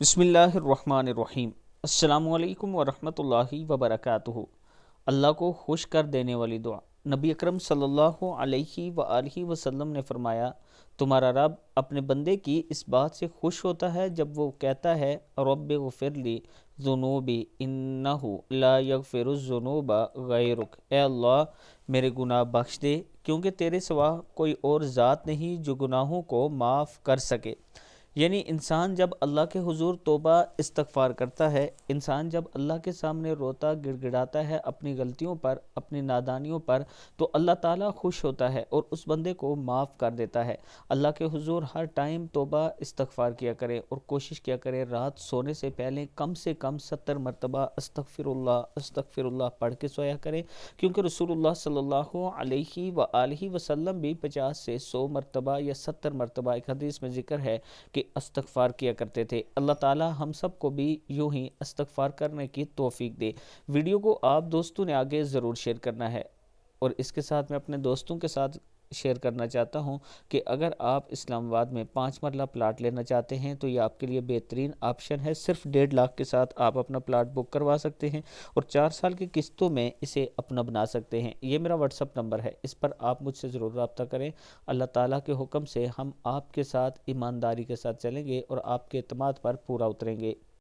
بسم اللہ الرحمن الرحیم۔ السلام علیکم ورحمۃ اللہ وبرکاتہ۔ اللہ کو خوش کر دینے والی دعا۔ نبی اکرم صلی اللہ علیہ وآلہ وسلم نے فرمایا، تمہارا رب اپنے بندے کی اس بات سے خوش ہوتا ہے جب وہ کہتا ہے رب اغفر لی ذنوبی انہ لا یغفر الذنوب غیرک، اے اللہ میرے گناہ بخش دے کیونکہ تیرے سوا کوئی اور ذات نہیں جو گناہوں کو معاف کر سکے۔ یعنی انسان جب اللہ کے حضور توبہ استغفار کرتا ہے، انسان جب اللہ کے سامنے روتا گڑ گڑاتا ہے اپنی غلطیوں پر، اپنی نادانیوں پر، تو اللہ تعالیٰ خوش ہوتا ہے اور اس بندے کو معاف کر دیتا ہے۔ اللہ کے حضور ہر ٹائم توبہ استغفار کیا کرے اور کوشش کیا کرے رات سونے سے پہلے کم سے کم 70 مرتبہ استغفر اللہ پڑھ کے سویا کرے، کیونکہ رسول اللہ صلی اللہ علیہ وآلہ وسلم بھی 50 سے 100 مرتبہ یا 70 مرتبہ، ایک حدیث میں ذکر ہے کہ استغفار کیا کرتے تھے۔ اللہ تعالی ہم سب کو بھی یوں ہی استغفار کرنے کی توفیق دے۔ ویڈیو کو آپ دوستوں نے آگے ضرور شیئر کرنا ہے، اور اس کے ساتھ میں اپنے دوستوں کے ساتھ شیئر کرنا چاہتا ہوں کہ اگر آپ اسلام آباد میں 5 مرلہ پلاٹ لینا چاہتے ہیں تو یہ آپ کے لیے بہترین آپشن ہے۔ صرف 1.5 لاکھ کے ساتھ آپ اپنا پلاٹ بک کروا سکتے ہیں اور 4 سال کی قسطوں میں اسے اپنا بنا سکتے ہیں۔ یہ میرا واٹس اپ نمبر ہے، اس پر آپ مجھ سے ضرور رابطہ کریں۔ اللہ تعالیٰ کے حکم سے ہم آپ کے ساتھ ایمانداری کے ساتھ چلیں گے اور آپ کے اعتماد پر پورا اتریں گے۔